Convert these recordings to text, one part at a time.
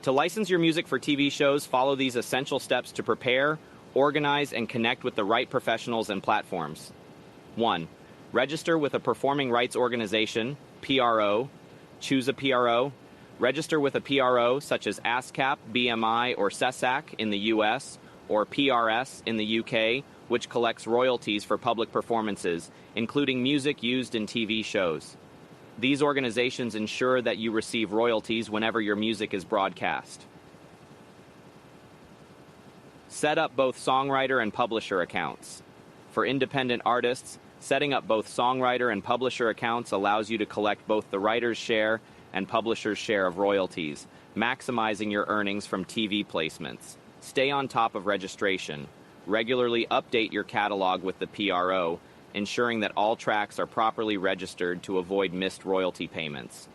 To license your music for TV shows, follow these essential steps to prepare, organize, and connect with the right professionals and platforms. 1. Register with a performing rights organization, PRO. Choose a PRO. Register with a PRO such as ASCAP, BMI, or SESAC in the US, or PRS in the UK, which collects royalties for public performances, including music used in TV shows. These organizations ensure that you receive royalties whenever your music is broadcast. Set up both songwriter and publisher accounts. For independent artists, setting up both songwriter and publisher accounts allows you to collect both the writer's share and publisher's share of royalties, maximizing your earnings from TV placements. Stay on top of registration. Regularly update your catalog with the PRO, ensuring that all tracks are properly registered to avoid missed royalty payments.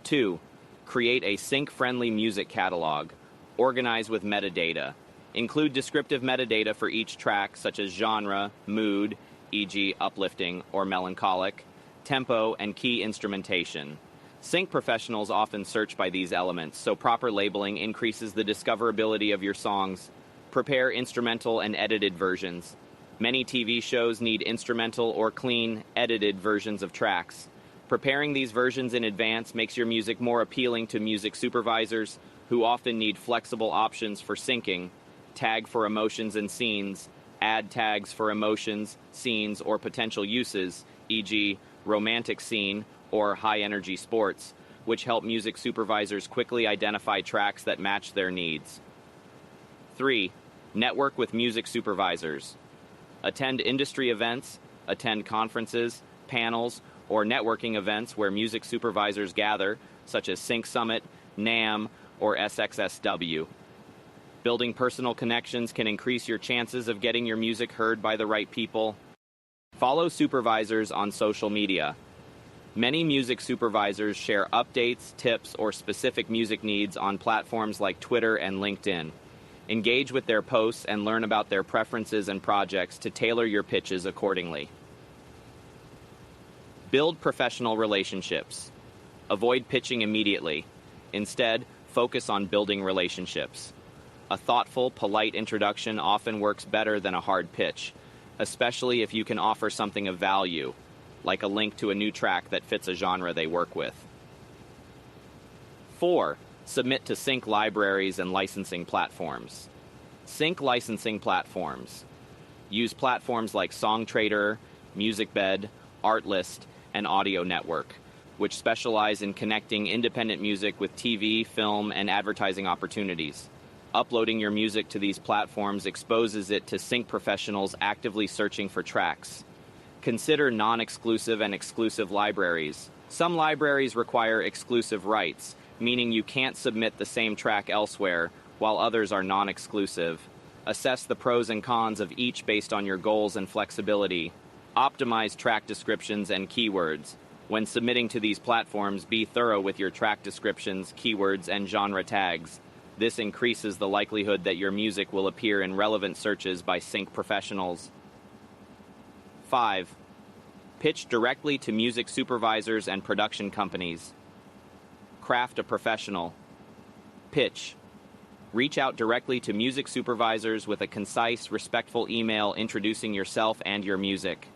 2. Create a sync-friendly music catalog. Organize with metadata. Include descriptive metadata for each track, such as genre, mood, e.g. uplifting or melancholic, tempo, and key instrumentation. Sync professionals often search by these elements, so proper labeling increases the discoverability of your songs. Prepare instrumental and edited versions. Many TV shows need instrumental or clean, edited versions of tracks. Preparing these versions in advance makes your music more appealing to music supervisors, who often need flexible options for syncing. Tag for emotions and scenes. Add tags for emotions, scenes, or potential uses, e.g., romantic scene or high-energy sports, which help music supervisors quickly identify tracks that match their needs. 3. Network with music supervisors. Attend industry events, attend conferences, panels, or networking events where music supervisors gather, such as Sync Summit, NAMM, or SXSW. Building personal connections can increase your chances of getting your music heard by the right people. Follow supervisors on social media. Many music supervisors share updates, tips, or specific music needs on platforms like Twitter and LinkedIn. Engage with their posts and learn about their preferences and projects to tailor your pitches accordingly. Build professional relationships. Avoid pitching immediately. Instead, focus on building relationships. A thoughtful, polite introduction often works better than a hard pitch, especially if you can offer something of value, like a link to a new track that fits a genre they work with. 4. Submit to sync libraries and licensing platforms. Sync licensing platforms. Use platforms like SongTrader, MusicBed, Artlist, and Audio Network, which specialize in connecting independent music with TV, film, and advertising opportunities. Uploading your music to these platforms exposes it to sync professionals actively searching for tracks. Consider non-exclusive and exclusive libraries. Some libraries require exclusive rights, meaning you can't submit the same track elsewhere, while others are non-exclusive. Assess the pros and cons of each based on your goals and flexibility. Optimize track descriptions and keywords. When submitting to these platforms, be thorough with your track descriptions, keywords, and genre tags. This increases the likelihood that your music will appear in relevant searches by sync professionals. 5. Pitch directly to music supervisors and production companies. Craft a professional. Pitch. Reach out directly to music supervisors with a concise, respectful email introducing yourself and your music.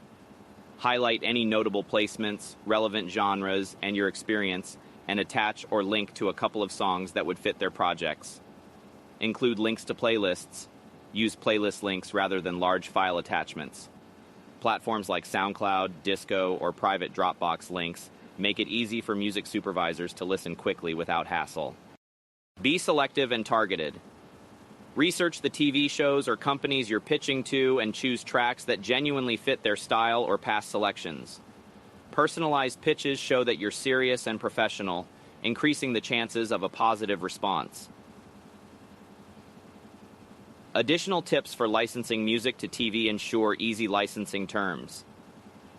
Highlight any notable placements, relevant genres, and your experience, and attach or link to a couple of songs that would fit their projects. Include links to playlists. Use playlist links rather than large file attachments. Platforms like SoundCloud, Disco, or private Dropbox links make it easy for music supervisors to listen quickly without hassle. Be selective and targeted. Research the TV shows or companies you're pitching to and choose tracks that genuinely fit their style or past selections. Personalized pitches show that you're serious and professional, increasing the chances of a positive response. Additional tips for licensing music to TV ensure easy licensing terms.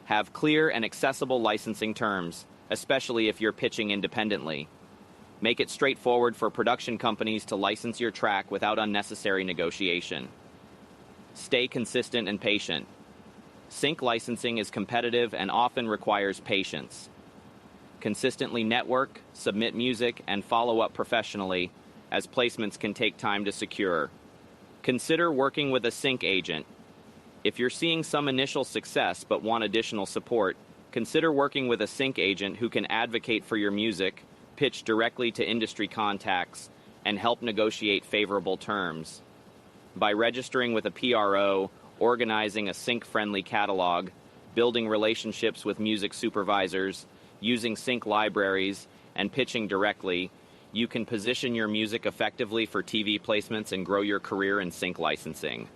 Have clear and accessible licensing terms, especially if you're pitching independently. Make it straightforward for production companies to license your track without unnecessary negotiation. Stay consistent and patient. Sync licensing is competitive and often requires patience. Consistently network, submit music, and follow up professionally, as placements can take time to secure. Consider working with a sync agent. If you're seeing some initial success but want additional support, consider working with a sync agent who can advocate for your music, pitch directly to industry contacts, and help negotiate favorable terms. By registering with a PRO, organizing a sync-friendly catalog, building relationships with music supervisors, using sync libraries, and pitching directly, you can position your music effectively for TV placements and grow your career in sync licensing.